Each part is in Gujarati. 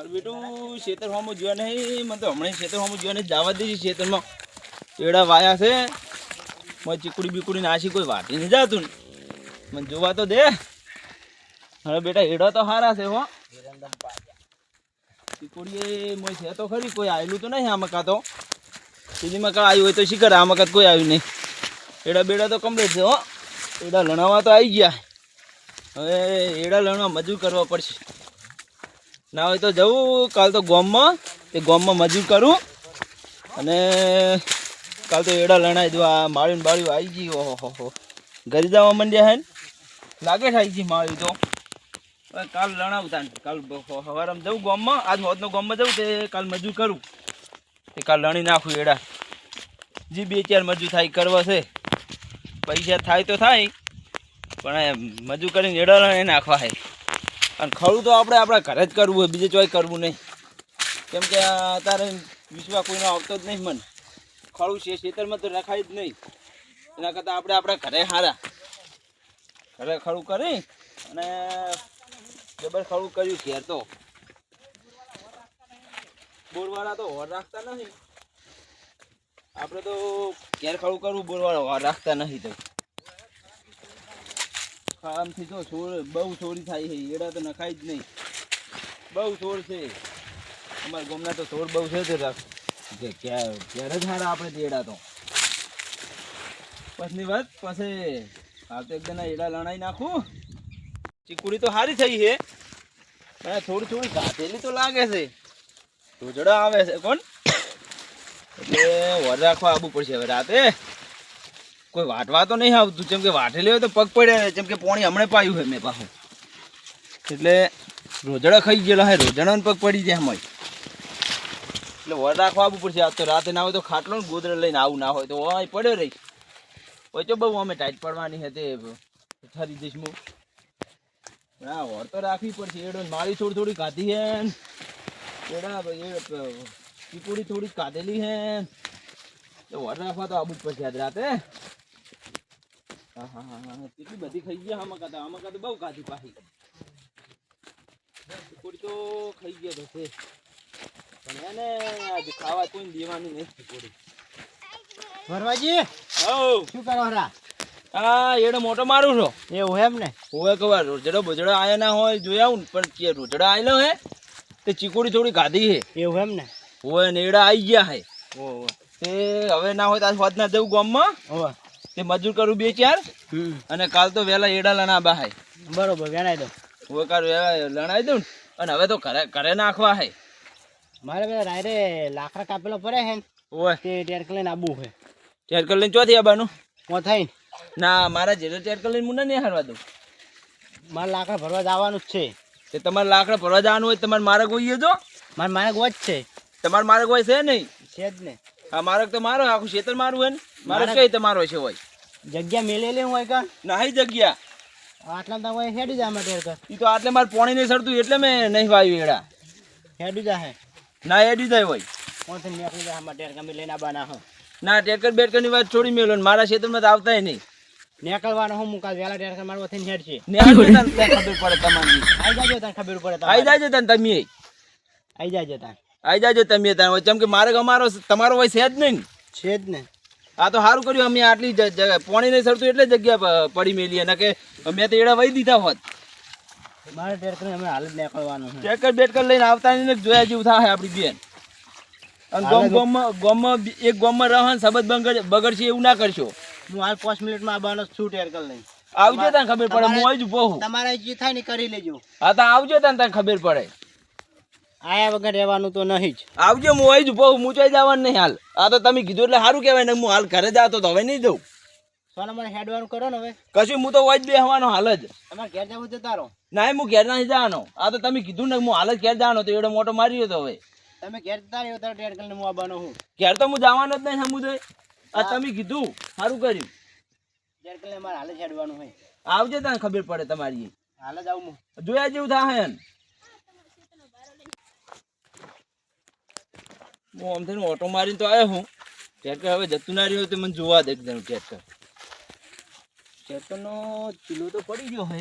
બેટું ખેતર હોમો જોયા નહીં મને તો હમણાં ખેતર હોમો જોયા નહીં જવા દેજે ખેતરમાં એડા વાયા છે મને ચીકુડી બીકુડી નાસી કોઈ વાટી નહીં જાતું મને જોવા તો દે હવે બેટા એડા તો સારા છે હો ચીકુડી મોય છે તો ખરી કોઈ આવેલું તો નહીં આમાં કાં તો સીધી મકા આવ્યું હોય તો શીખર આમાં કાં કોઈ આવ્યું નહીં એડા બેડા તો કમ્પ્લીટ છે હો એડા લણાવા તો આવી ગયા હવે એડા લણવા મજૂર કરવા પડશે ના હોય તો જવું કાલ તો ગામમાં તે ગામમાં મજૂર કરું અને કાલ તો એડા લણાઈ દઉં આ માળીને બાળ્યું આવી ગઈ ઓહો ઘરે જવા માંડ્યા હે લાગે છે આવી ગઈ માળી તો હવે કાલ લણાવતા કાલ સવારમાં જવું ગામમાં આજ હોતનો ગામમાં જવું તે કાલ મજૂર કરું તે કાલ લણી નાખું એડા જે 2-4 મજૂર થાય કરવા છે પૈસા થાય તો થાય પણ મજૂર કરીને એડા લણી નાખવા છે અને ખરું તો આપણે આપણા ઘરે જ કરવું હોય બીજે ચોય કરવું નહીં કેમ કે અત્યારે વિશ્વા કોઈનો આવતો જ નહીં મને ખરું છે ખેતરમાં તો રખાય જ નહીં એના કરતાં આપણે આપણા ઘરે સારા ઘરે ખરું કરી અને જબર ખરું કર્યું ઘેર તો બોરવાળા તો હોર રાખતા નથી આપણે તો ઘેર ખરું કરવું બોરવાળા હોર રાખતા નથી તો આમથી તો છોડ બહુ છોડી થાય છે એડા તો નખાય જ નહીં બહુ છોડ છે અમારા ગામના તો છોડ બહુ છે તો ક્યારે જ સારા આપણે એડા તો પછીની વાત પછી હાલ તો એકદમ એડા લણાઈ નાખું ચીકુડી તો સારી થઈ છે થોડી થોડી ઘાટેલી તો લાગે છે ઢોજડા આવે છે કોણ એટલે વર રાખવા આવવું પડશે હવે રાતે કોઈ વાટવા તો નહીં આવતું જેમ કે વાટેલી હોય તો પગ પડે જેમ કે પોણી હમણાં પાયું હોય મેં પાછું એટલે રોજડા ખાઈ ગયેલા હે રોજડાને પગ પડી જાય એમ એટલે વર રાખવા આવવું પડશે આજ તો રાતે ના હોય તો ખાટલો ને ગોદરે લઈને આવું ના હોય તો હોય પડ્યો રહી હોય તો બહુ અમે ટાઈટ પડવાની હતી ઠરી દઈશ હું હા વર તો રાખવી પડશે એડો મારી થોડી થોડી કાઢી હે એડા ચીકુડી થોડી કાઢેલી હે વર રાખવા તો આવવું જ પડશે આજ રાતે હા કેટલી બધી ખાઈ ગયા આમાં કાં તો બહુ કાઢી પાછી ચીકુડી તો ખાઈ ગયા તો છે પણ એને આજે ખાવા કોઈ દેવાની નહીં ચીકુડી ભરવાજી શું કરો રા હા એડો મોટો મારું છો એવું એમ ને હોય કવાર રોજડો બોજડો આયા ના હોય જોઈ આવું પણ કે રોજડા આવેલો હે તે ચીકુડી થોડી કાઢી હે એવું એમ ને હોય ને એડા આવી ગયા હે ઓહો તે હવે ના હોય તો હોદ ના જવું ગામમાં ઓહો તે મજૂર કરું 2-4 અને કાલ તો વહેલા એડા લણા બાહાય બરોબર વેણાઈ દો હવે કાલ લણાઈ દઉં અને હવે તો ઘરે નાખવા હે મારે પેલા રાયરે લાકડા કાપેલો પડે હે ઓય તે ટેરક લઈને આબુ હે ટેરક લઈને ચોથી આવવાનું હું થઈ ના મારા જેલો ટેરક લઈને મુન્ના નહીં હારવા દઉં મારે લાકડા ભરવા જવાનું જ છે તે તમારે લાકડા ભરવા જવાનું હોય તમારે મારે ગોઈએ જો મારે મારે ગોજ છે તમારે મારે કોઈ છે નહીં છે જ ને હા મારે તો મારો આખું ખેતર મારું હોય ને મારે કઈ તમારો છે હોય જગ્યા મેલેલી હોય કા નાહી જગ્યા આટલા તો હોય હેડી જાય અમારે ટેરક એ તો આટલે મારે પોણી નહીં સરતું એટલે મેં નહીં વાવ્યું એડા હેડી જાય ના એડી જાય હોય કોણ નીકળી જાય અમારે ટેરક અમે લઈને આવવાના હો ના ટેરકર બેટકરની વાત છોડી મેલો ને મારા ખેતરમાં તો આવતાય નહીં નીકળવાનો હું કાલ વેલા ટેરક મારવા થઈને હેડ છે ને ખબર પડે તમારી આવી જાજો તને ખબર પડે આવી જાજો તને તમે આવી જાજો તને આવી જાજો તમે ત્યાં જેમ કે મારે અમારો તમારો હોય છે જ નહીં છે જ ને આ તો સારું કર્યું અમે આટલી પોણી નહીં સરતું એટલે જગ્યા પડી મેલી અને કે મેં તો એડા વહી દીધા હોત મારે ટેરક અમે હાલ જ નીકળવાનું છે ટેરકર બેટકર લઈને આવતા નહીં જોયા જેવું થાય આપણી બેન અને ગામમાં એક ગામમાં રહે સબત બગડશે એવું ના કરશો હું હાલ 5 મિનિટમાં આવવાનો છું ટેરક લઈને આવજો તને ખબર પડે હું આવી જ બહુ તમારે જે થાય ને કરી લેજો હા તો આવજો તને ખબર પડે આયા વગર રહેવાનું તો નહીં જ આવજો હું આવી જ બહુ મૂંચાઈ જવાનું નહીં હાલ આ તો તમે કીધું એટલે સારું કહેવાય ને હું હાલ ઘરે જાતો તો હવે નહીં જઉં સોના મને હેડવાનું કરો ને હવે કશું હું તો હોય જ બેહવાનો હાલ જ તમારે ઘેર જવું જતા રહો ના હું ઘેર નથી જવાનો આ તો તમે કીધું ને હું હાલ જ ઘેર જવાનો તો એડો મોટો માર્યો તો હવે તમે ઘેર જતા રહ્યો ત્યારે ટેરક લઈને હું આવવાનો હું ઘેર તો હું જવાનો જ નહીં સમુદ્ર આ તમે કીધું સારું કર્યું ટેરક લઈને મારે હાલ જ હેડવાનું હોય આવજે તને ખબર પડે તમારી હાલ જ આવું હું જોયા જેવું થાય ને હું આમ થઈને ઓટો મારીને તો આવ્યો હું ટ્રેક્ટર હવે જતું ના રહ્યું તો મને જોવા દે એકદમ ટ્રેક્ટરનો ચીલો તો પડી ગયો હે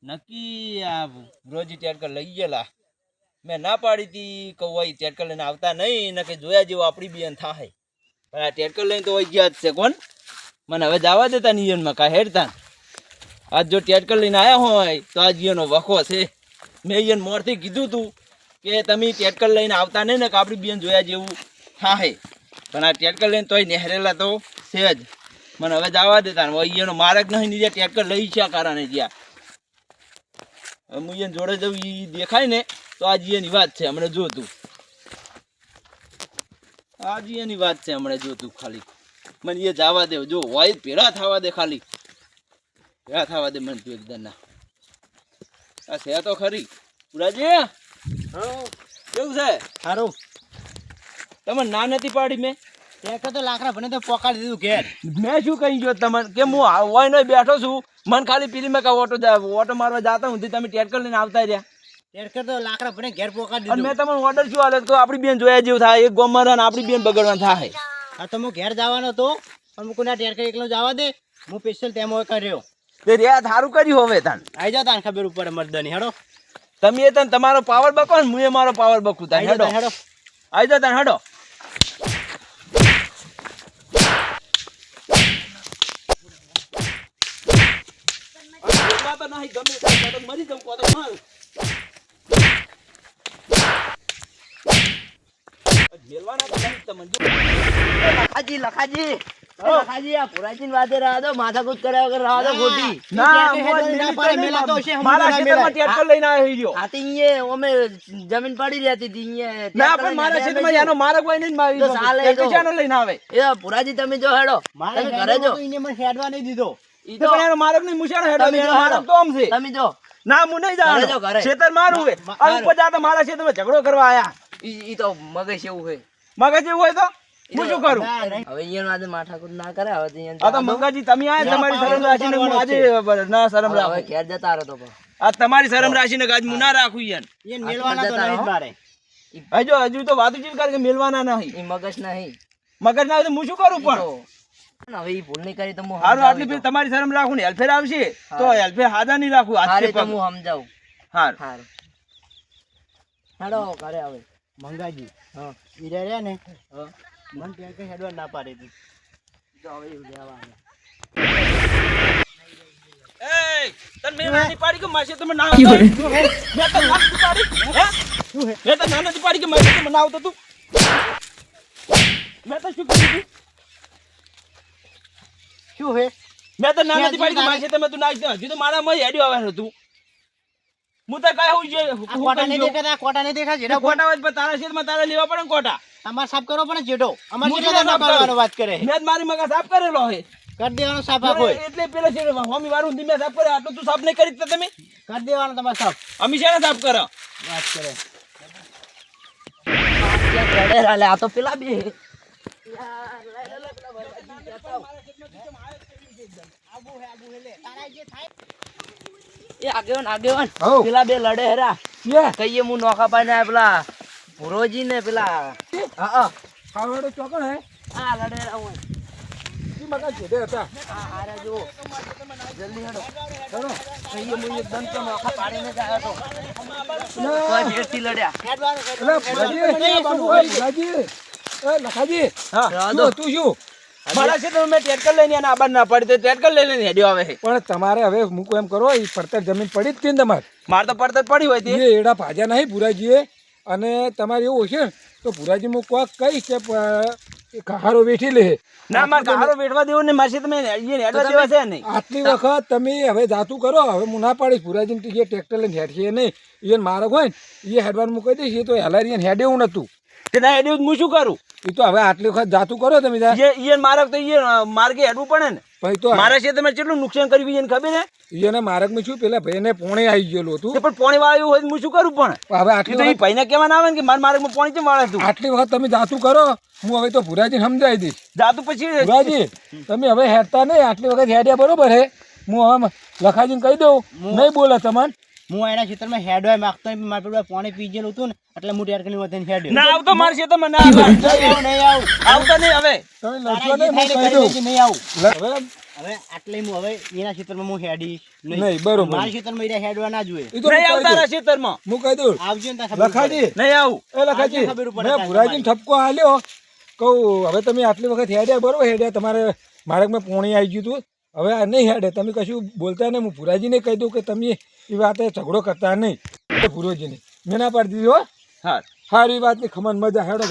નક્કી આ રોજ ટ્રેક્ટર લઈ ગયેલા મેં ના પાડી હતી કે હોય ટ્રેક્ટર લઈને આવતા નહીં ને કે જોયા જેવું આપણી બેન થાય પણ આ ટ્રેક્ટર લઈને તો હોય ગયા જ છે કોણ મને હવે જવા દેતા નિયનમાં કાંઈ હેડતા આજ જો ટ્રેક્ટર લઈને આવ્યા હોય તો આજ એનો વખો છે મેં એને મોરથી કીધું તું કે તમે ટ્રેક્ટર લઈને આવતા નહીં ને કે આપણી બેન જોયા જેવું થાય પણ આ ટ્રેક્ટર લઈને તોય નેહરેલા તો છે જ મને હવે જવા દેતા ને હોય એનો માર્ગ નહીં જ્યાં ટ્રેક્ટર લઈ છે કારણે જ્યાં હું એને જોડે જવું એ દેખાય ને તો આજ એની વાત છે હમણાં જોતું આજ એની વાત છે હમણાં જોતું ખાલી મને એ જવા દે જો હોય ભેળા થવા દે ખાલી ભેળા થવા દે મને તું એકદમ ના આ છે તો ખરી પુરાજી કેવું છે સારું તમે ના નથી પાડી મેં ટ્રેક્ટર તો લાકડા ભને તો પોકાડી દીધું ઘેર. મેં શું કહી ગયો તમને કે હું હોય નહીં બેઠો છું મને ખાલી પીલી મેં ઓટો મારવા જતા હું તમે ટ્રેક્ટર લઈને આવતા રહ્યા ટ્રેક્ટર તો લાકડા ભને ઘેર પોકાડી અને દીધું. મેં તમને ઓર્ડર શું આલે તો આપણી બેન જોયા જેવું થાય એક ગોમર અને આપણી બેન બગડવાનું થાય હા તો હું ઘેર જવાનો હતો પણ હું કોના ટ્રેક્ટર એકલો જવા દે હું સ્પેશિયલ તેમાં કર્યો. તે રહ્યા સારું કર્યું હવે તાન આવી જાવ તાને ખબર ઉપર મર્દની હેડો તમે એ તને તમારો પાવર બકો ને હું એ મારો પાવર બકું તાન આવી હેડો જાવ હેડો. આવી જાવ તાન હેડો મરી જાઉં કોતો માર મેલવાના તો નહીં તમને જો લખાજી આ પુરાચીન વાતે રહ્યા તો માથાકૂટ કર્યા વગર રહ્યા તો ખોટી ના ના પાડે, મેલા તો હશે, મારા હમણાં ખેતરમાં મેલાય. ટ્રેક્ટર લઈને આવ્યો હીરો આથી અહીંયા અમે જમીન પડી રહેતી હતી અહીંયા ના પણ મારા ખેતરમાં એનો માર્ગ હોય નહીં મારી તો ચાલે ટ્રેક્ટર તો. ચાનો લઈને આવે એ પુરાજી તમે જો હેડો મારે તમે ઘરે જો એને મને હેડવા નહીં દીધો. ઈ તો તો પણ એનો માર્ગ નહીં મુશાનો હેડો તમે એનો જો માર્ગ હેડો. તો આમ છે તમે જો ના હું નહીં ઘરે જો, જાણો ઘરે. ખેતર મારું હે આ ઉપર જાતા મારા ખેતરમાં ઝઘડો કરવા આયા ઈ તો મગજ એવું છે મગજ એવું હોય તો હું શું કરું ના, નહીં. હવે અહીંયા આજે માથાકૂટ ના કરે હવે તો અહીંયા આ તો મંગાજી તમે આયા તમારી શરમ રાશિને હું આજે ના શરમ હવે રાખું ઘેર જતા રહો તો પણ. આ તમારી શરમ રાશિને આજ હું ના રાખું યાર એને મેલવાના તો જતા નહીં જ રહો. મારે. હજુ તો વાતું ચીજ કરે કે મેલવાના નહીં ઈ મગજ નહીં મગજ ના હોય તો હું શું કરું ઈ પણ તો હવે ઈ ભૂલ નહીં કરી તો હું હારું આટલી સમજાવું ફેર તમારી શરમ રાખું ને હેલ્ફેર આવશે તો હારું. હેલ્ફેર હાજા નહીં રાખું હારે આજથી તો પગ. હું સમજાવું હારું હારું હેડો ઘરે હવે મંગાજી હા ઈ રહ્યા ને હા મને ટ્રેક્ટર હેડવા ના પાડી હતી. જો હવે એવું લેવાનું એય, તને મેં ના નથી પાડી કે માસે તમે ના આવતા? મેં તને ના નથી પાડી હે? મેં તને ના નથી પાડી કે માસે તમે ના આવતો તું મેં તને શું કીધું તું? શું હે મેં તને ના નથી પાડી કે માસે તમે તું ના આવતો. હજી તો મારા માં હેડ્યો આવે છે તું હું તો કાંઈ હું જે આ કોટા નહીં દેખાતા, આ કોટા નહીં દેખાતા, જેઠો ખોટા હોય તો તારા શેરમાં તારા લેવા પડે ને કોટા અમારે સાફ કરવો પડે ને જેઠો. અમારે હું જેઠો જેને ના સાફ કરું? કરવાનો વાત કરે મેં જ મારી મગા સાફ કરેલો હે કરી દેવાનો સાફ આખો એટલે પેલા છે હોમી વાળું ધીમે સાફ કરે આટલું તું સાફ નહીં કરી શકતા તમે કરી દેવાનો તમારે સાફ અમે શેને સાફ કરો વાત કરે. આ તો પેલા બે એ આગેવાન આગેવાન હઉ. પેલા બે લડે હેરા કહીએ હું નોખા પાઈને આયા પેલા ભુરોજી ને પેલા હા ખાવાડો ચોકણ હે આ લડે હેરા હોય. મગા છેડે હતા આ હારે જુઓ જલ્દી હેડો કહીએ હું એક દંત તો નોખા પાડીને જ આવ્યો તો કોઈ ભેટથી લડ્યા હેડવાનું કરી હા રહેવા દો. તું શું મારા છે તો મેં ટ્રેક્ટર લઈને આને આબાદ ના પડી તો ટ્રેક્ટર લઈ લઈને હેડ્યો આવે છે પણ તમારે હવે મૂકો એમ કરો એ પડતર જમીન પડી જ હતી ને તમારે માર તો પડતર પડી હોય તે એ એડા ભાજા નહીં ભુરાજીએ અને તમારે એવું હશે ને તો ભુરાજી હું કોક કહીશ કે કહારો વેઠી લે ના માર કારો વેઠવા દેવો ને માસી તમે એને હેડવા દેવા છે નહીં આટલી વખત તમે હવે જાતું કરો હવે હું ના પાડીશ ભુરાજીને જે ટ્રેક્ટર લઈને હેડશે નહીં એને મારક હોય ને એ હેડવાનું મૂકી દઈશ એ તો હેલારી એને હેડે એવું નતું તે ના હેડ્યું હું શું કરું એ તો હવે આટલી વખત જાતું કરો તમે ત્યાં એ મારક તો એ માર્ગે હેડવું પડે ને પછી તો મારા છે તમે કેટલું નુકસાન કર્યું એને ખબર હે એને મારકમાં શું પેલા ભાઈને પોણે આવી ગયેલું હતું તે પણ પોણી વાળું હોય તો હું શું કરું પણ પણ હવે એ આટલી તો એ વખત ભાઈને કહેવા ના આવે ને કે મારા માર્ગમાં પોણી કેમ વાળે તું આટલી વખત તમે જાતું કરો હું હવે તો ભુરાજીને સમજાવી દઈશ જાતું પછી ભુરાજી તમે હવે હેડતા નહીં આટલી વખત હેડ્યા બરોબર હે હું હવે લખાજીને કહી દઉં નહીં બોલે તમને હું એના ખેતરમાં હેડવા માંગતો નહીં, મારા પેલું પાણી પી ગયેલું હતું ને એટલે હું ટ્રેક્ટર ની વધીને હેડ્યો. ના આવતો મારે છે તમે ના આવે. નહીં આવું, નહીં આવું. આવતા નહીં હવે તમે તારા લડશો જે નહીં થાય હું ને કહી કરી દઉં લેજે, નહીં આવું. હવે હવે આટલે હું હવે એના ક્ષેત્રમાં હું હેડીશ નહીં, બરોબર. મારા ક્ષેત્રમાં ઈરા હેડવા ના જોઈએ. ઈ તો નહીં હું આવતા કહી દઉં. ખેતરમાં હું કહી દઉં આવજો ને ત્યાં ખબર લખાજી પડે. નહીં આવું એ લખાજી આજે ખબર પડે મેં તારે ભુરાજીને ઠપકો આલ્યો કહું હવે તમે આટલી વખત હેડ્યા બરોબર હેડ્યા તમારે મારે મેં પોણી આવી ગયું હતું હવે આ નહીં હેડે તમે કશું બોલતા નહીં હું ભુરાજીને કહી દઉં કે તમે એ વાતે ઝઘડો કરતા નહીં ભુરોજીને મેં ના પાડી દીધી હો હા સારી વાતની ખમણ મજા હેડો